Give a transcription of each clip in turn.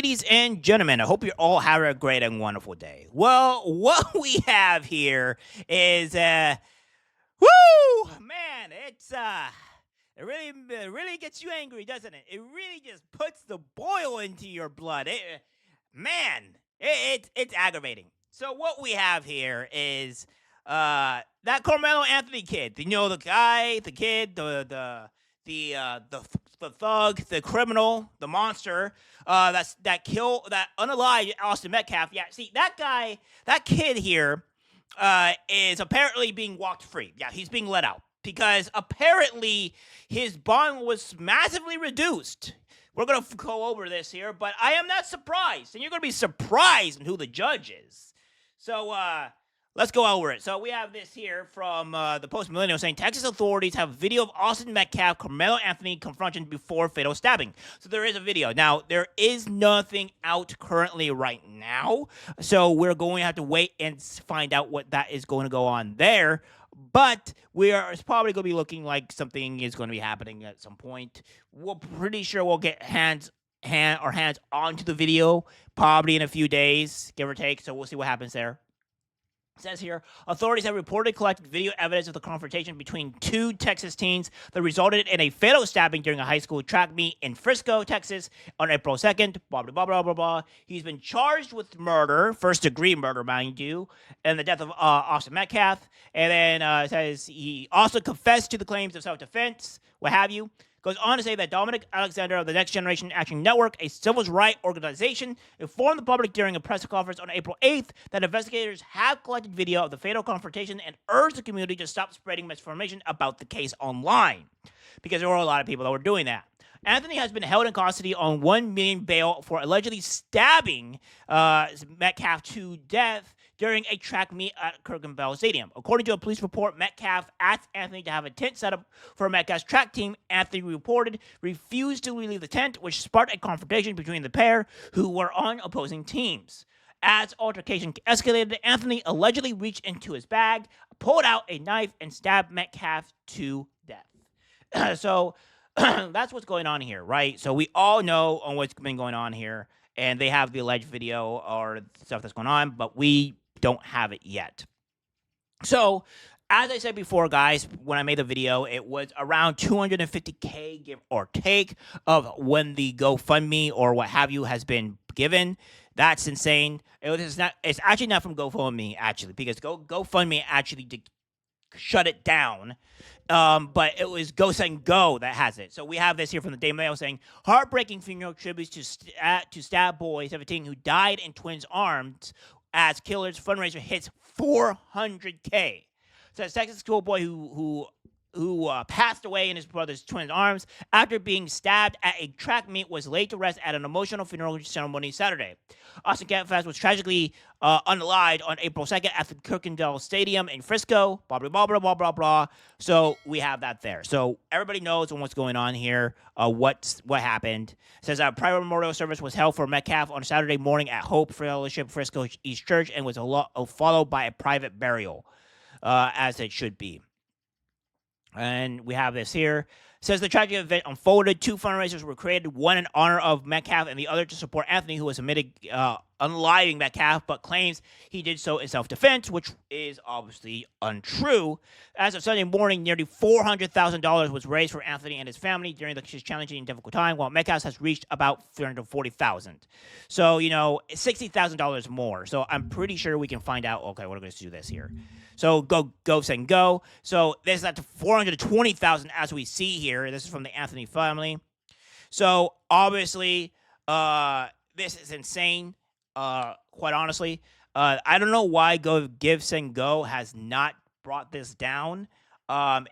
ladies and gentlemen. I hope you're all having a great and wonderful day. Well, what we have here is, woo, man, it really gets you angry, doesn't it? It really just puts the boil into your blood. It's aggravating. So what we have here is, that Carmelo Anthony kid. You know, the guy, the kid, the thug, the criminal, the monster, that unalived Austin Metcalf. Yeah, see that guy, that kid here, is apparently being walked free. Yeah, he's being let out because apparently his bond was massively reduced. We're gonna go over this here, but I am not surprised, and you're gonna be surprised in who the judge is. So, let's go over it. So we have this here from the Post-Millennial saying Texas authorities have video of Austin Metcalf, Carmelo Anthony confrontation before fatal stabbing. So there is a video. Now, there is nothing out currently right now. So we're going to have to wait and find out what that is going to go on there. But it's probably going to be looking like something is going to be happening at some point. We're pretty sure we'll get hands onto the video probably in a few days, give or take. So we'll see what happens there. It says here, authorities have reported collected video evidence of the confrontation between two Texas teens that resulted in a fatal stabbing during a high school track meet in Frisco, Texas on April 2nd, blah, blah, blah, blah, blah, blah. He's been charged with murder, first-degree murder, mind you, and the death of Austin Metcalf. And then it says he also confessed to the claims of self-defense, what have you. Goes on to say that Dominic Alexander of the Next Generation Action Network, a civil rights organization, informed the public during a press conference on April 8th that investigators have collected video of the fatal confrontation and urged the community to stop spreading misinformation about the case online, because there were a lot of people that were doing that. Anthony has been held in custody on $1 million bail for allegedly stabbing Metcalf to death during a track meet at Kirkenville Stadium. According to a police report, Metcalf asked Anthony to have a tent set up for Metcalf's track team. Anthony reported refused to leave the tent, which sparked a confrontation between the pair, who were on opposing teams. As altercation escalated, Anthony allegedly reached into his bag, pulled out a knife, and stabbed Metcalf to death. So that's what's going on here, right? So we all know on what's been going on here, and they have the alleged video or stuff that's going on, but we don't have it yet. So, as I said before, guys, when I made the video, it was around $250K, give or take, of when the GoFundMe or what have you has been given. That's insane. It's actually not from GoFundMe, actually, because GoFundMe actually did shut it down. But it was Go Send Go that has it. So we have this here from the Daily Mail saying, heartbreaking funeral tributes to stab boy 17 who died in twins' arms as killer's fundraiser hits $400K. So a Texas schoolboy who passed away in his brother's twin arms after being stabbed at a track meet was laid to rest at an emotional funeral ceremony Saturday. Austin Metcalf was tragically unalived on April 2nd at the Kirkendall Stadium in Frisco, blah, blah, blah, blah, blah, blah, blah. So we have that there. So everybody knows what's going on here, what happened. It says a private memorial service was held for Metcalf on Saturday morning at Hope Fellowship Frisco East Church and was followed by a private burial, as it should be. And we have this here. It says the tragic event unfolded. Two fundraisers were created, one in honor of Metcalf and the other to support Anthony, who was admitted unaliving Metcalf, but claims he did so in self-defense, which is obviously untrue. As of Sunday morning, nearly $400,000 was raised for Anthony and his family during his challenging and difficult time, while Metcalf has reached about $340,000. So, $60,000 more. So I'm pretty sure we can find out. Okay, we're going to do this here. So go send go. So this is at $420,000 as we see here. This is from the Anthony family. So obviously, this is insane. Quite honestly, I don't know why Give Send Go has not brought this down.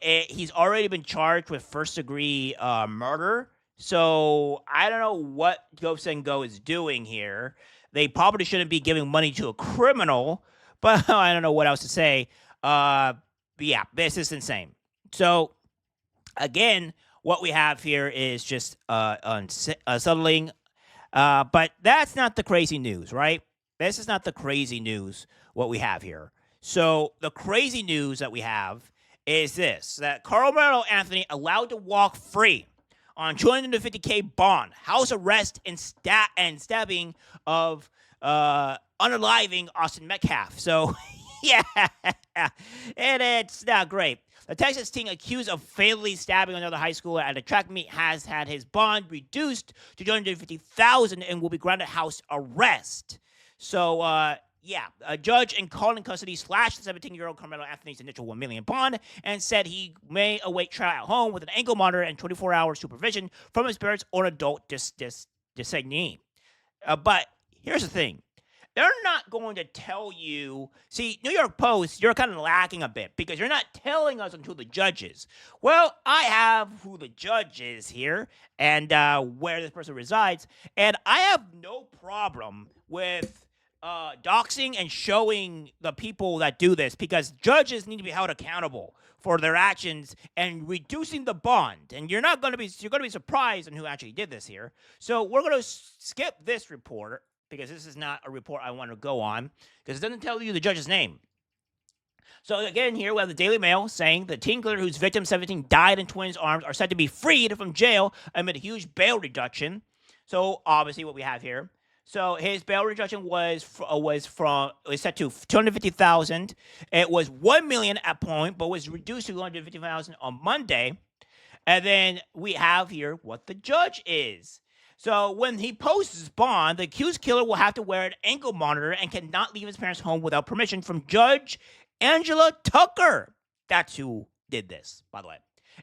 He's already been charged with first-degree murder. So I don't know what Go Send Go is doing here. They probably shouldn't be giving money to a criminal. But I don't know what else to say. But yeah, this is insane. So, again, what we have here is just unsettling. But that's not the crazy news, right? This is not the crazy news, what we have here. So, the crazy news that we have is this, that Carmelo Anthony allowed to walk free on $250K bond, house arrest, and stabbing of unaliving Austin Metcalf. So, yeah, and it's not great. The Texas teen accused of fatally stabbing another high schooler at a track meet has had his bond reduced to $250,000 and will be granted house arrest. So, a judge in Collin custody slashed the 17-year-old Karmelo Anthony's initial $1 million bond and said he may await trial at home with an ankle monitor and 24-hour supervision from his parents or an adult designee. But here's the thing. They're not going to tell you. See, New York Post, you're kind of lacking a bit because you're not telling us who the judge is. Well, I have who the judge is here and where this person resides. And I have no problem with doxing and showing the people that do this because judges need to be held accountable for their actions and reducing the bond. And you're going to be surprised on who actually did this here. So we're going to skip this report, because this is not a report I want to go on, because it doesn't tell you the judge's name. So again, here we have the Daily Mail saying the teen killer whose victim 17 died in twins' arms are said to be freed from jail amid a huge bail reduction. So obviously what we have here. So his bail reduction was set to $250,000. It was $1 million at point, but was reduced to $250,000 on Monday. And then we have here what the judge is. So when he posts his bond, the accused killer will have to wear an ankle monitor and cannot leave his parents' home without permission from Judge Angela Tucker. That's who did this, by the way.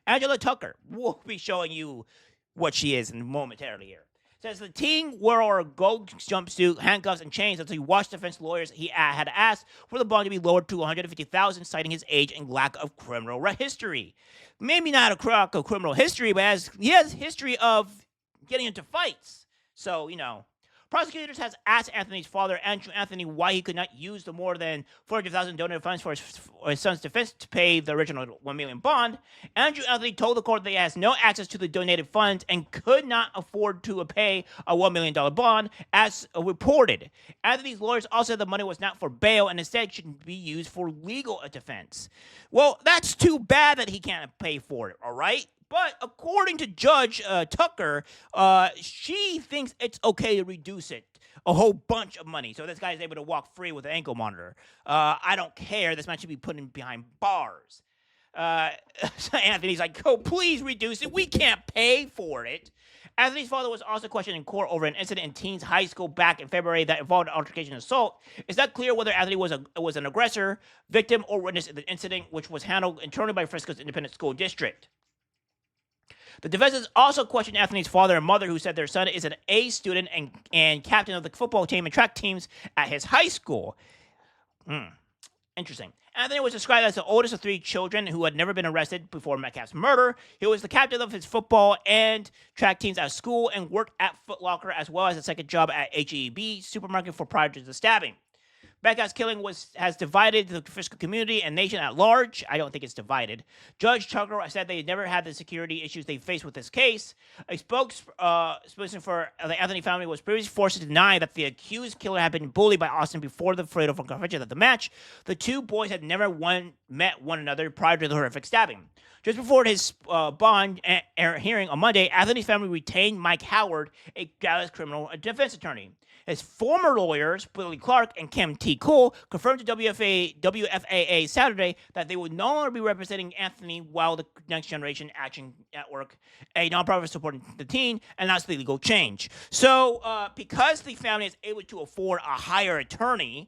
Angela Tucker. We'll be showing you what she is momentarily here. Says the teen wore a gold jumpsuit, handcuffs, and chains until he watched defense lawyers. He had asked for the bond to be lowered to $150,000, citing his age and lack of criminal history. Maybe not a lack of criminal history, but he has history of getting into fights. So, prosecutors has asked Anthony's father, Andrew Anthony, why he could not use the more than $400,000 donated funds for his son's defense to pay the original $1 million bond. Andrew Anthony told the court that he has no access to the donated funds and could not afford to pay a $1 million bond, as reported. Anthony's lawyers also said the money was not for bail and instead should be used for legal defense. Well, that's too bad that he can't pay for it, all right? But according to Judge Tucker, she thinks it's okay to reduce it a whole bunch of money. So this guy is able to walk free with an ankle monitor. I don't care. This man should be put in behind bars. So Anthony's like, oh, please reduce it. We can't pay for it. Anthony's father was also questioned in court over an incident in Teens High School back in February that involved altercation and assault. It's not clear whether Anthony was an aggressor, victim, or witness in the incident, which was handled internally by Frisco's Independent School District. The defense has also questioned Anthony's father and mother, who said their son is an A student and captain of the football team and track teams at his high school. Interesting. Anthony was described as the oldest of three children who had never been arrested before Metcalf's murder. He was the captain of his football and track teams at school and worked at Foot Locker, as well as a second job at H-E-B supermarket prior to the stabbing. Metcalf's killing has divided the Frisco community and nation at large. I don't think it's divided. Judge Tucker said they never had the security issues they faced with this case. A spokesperson for the Anthony family was previously forced to deny that the accused killer had been bullied by Austin before the fatal confrontation at the match. The two boys had never met one another prior to the horrific stabbing. Just before his bond hearing on Monday, Anthony's family retained Mike Howard, a Dallas criminal defense attorney. His former lawyers, Billy Clark and Kim T. Cole, confirmed to WFAA Saturday that they would no longer be representing Anthony while the Next Generation Action Network, a nonprofit supporting the teen, announced the legal change. So, because the family is able to afford a higher attorney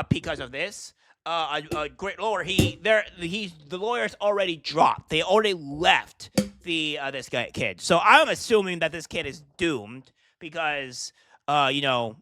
because of this, a great lawyer, the lawyers already dropped. They already left this kid. So I'm assuming that this kid is doomed because the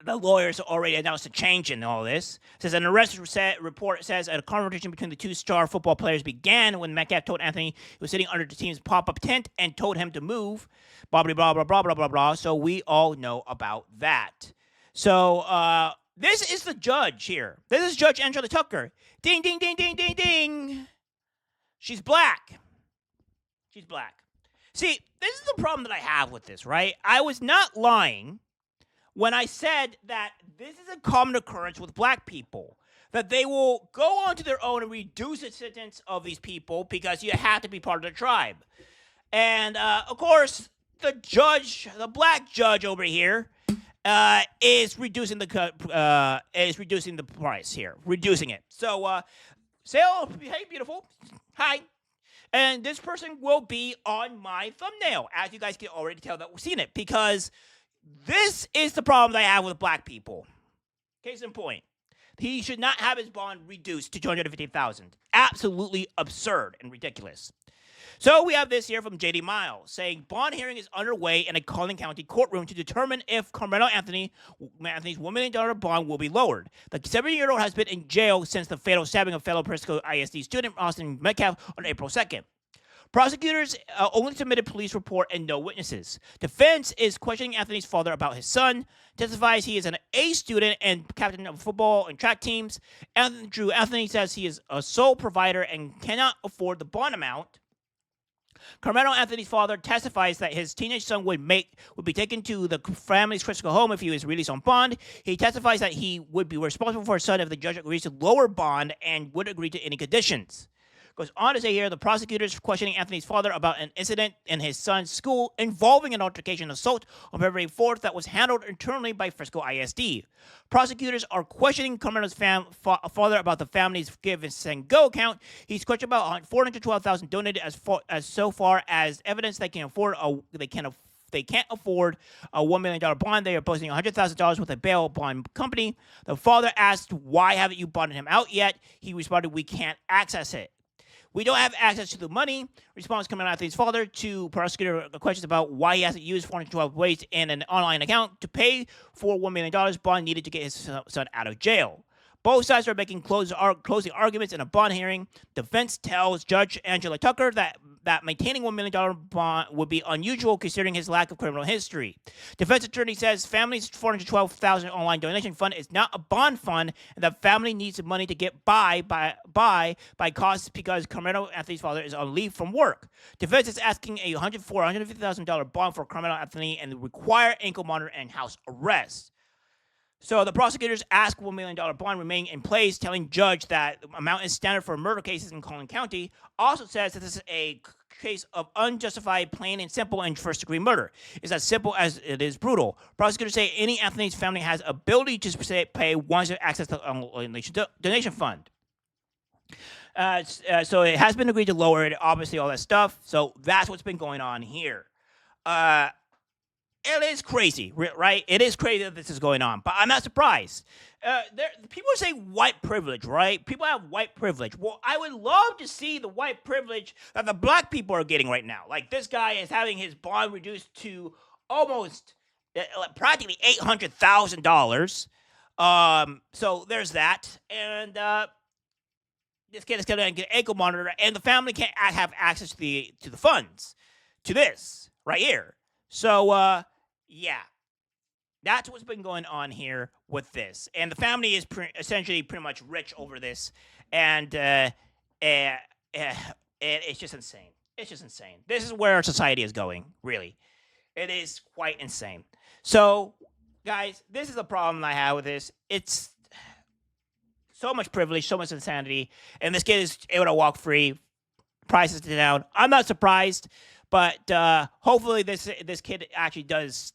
lawyers already announced a change in all this. It says an arrest report says a conversation between the two star football players began when Metcalf told Anthony he was sitting under the team's pop-up tent and told him to move. Blah, blah, blah, blah, blah, blah, blah, blah. So we all know about that. So this is the judge here. This is Judge Angela Tucker. Ding, ding, ding, ding, ding, ding. She's black. She's black. See, this is the problem that I have with this, right? I was not lying when I said that this is a common occurrence with black people, that they will go onto their own and reduce the sentence of these people because you have to be part of the tribe. And of course, the black judge over here, is reducing the price here, reducing it. So say, oh, hey, beautiful, hi. And this person will be on my thumbnail, as you guys can already tell that we've seen it, because this is the problem that I have with black people. Case in point, he should not have his bond reduced to $250,000. Absolutely absurd and ridiculous. So we have this here from JD Miles saying bond hearing is underway in a Collin County courtroom to determine if Karmelo Anthony's $1 million bond will be lowered. The 70-year-old has been in jail since the fatal stabbing of fellow Presco ISD student Austin Metcalf on April 2nd. Prosecutors only submitted police report and no witnesses. Defense is questioning Anthony's father about his son. Testifies he is an A student and captain of football and track teams. Andrew Anthony says he is a sole provider and cannot afford the bond amount. Karmelo Anthony's father testifies that his teenage son would be taken to the family's critical home if he was released on bond. He testifies that he would be responsible for his son if the judge agrees to lower bond and would agree to any conditions. Goes on to say here, the prosecutors questioning Anthony's father about an incident in his son's school involving an altercation assault on February 4th that was handled internally by Frisco ISD. Prosecutors are questioning Karmelo's father about the family's Give and Go account. He's questioned about $412,000 donated as so far as evidence they can't afford a $1 million bond. They are posting $100,000 with a bail bond company. The father asked, "Why haven't you bonded him out yet?" He responded, "We can't access it." "We don't have access to the money," responds Karmelo Anthony's father to prosecutor questions about why he hasn't used 412 ways in an online account to pay for $1 million bond needed to get his son out of jail. Both sides are making closing arguments in a bond hearing. Defense tells Judge Angela Tucker that maintaining $1 million bond would be unusual considering his lack of criminal history. Defense attorney says family's $412,000 online donation fund is not a bond fund, and the family needs the money to get by costs because Karmelo Anthony's father is on leave from work. Defense is asking a $150,000 bond for Karmelo Anthony and require ankle monitor and house arrest. So the prosecutors ask $1 million bond remain in place, telling judge that amount is standard for murder cases in Collin County. Also says that this is a case of unjustified, plain and simple, and first-degree murder. It's as simple as it is brutal. Prosecutors say any Anthony's family has ability to pay once they access the donation fund. So it has been agreed to lower it, obviously, all that stuff. So that's what's been going on here. It is crazy, right? It is crazy that this is going on, but I'm not surprised. People say white privilege, right? People have white privilege. Well, I would love to see the white privilege that the black people are getting right now. Like this guy is having his bond reduced to almost practically $800,000. So there's that, and this kid is going to get an ankle monitor, and the family can't have access to the funds to this right here. So yeah, that's what's been going on here with this. And the family is essentially pretty much rich over this. And it's just insane. It's just insane. This is where our society is going, really. It is quite insane. So, guys, this is the problem I have with this. It's so much privilege, so much insanity. And this kid is able to walk free, prices down. I'm not surprised. But hopefully this kid actually does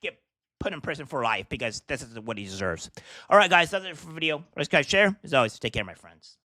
get put in prison for life because this is what he deserves. All right, guys, that's it for the video. Let's guys share. As always, take care, my friends.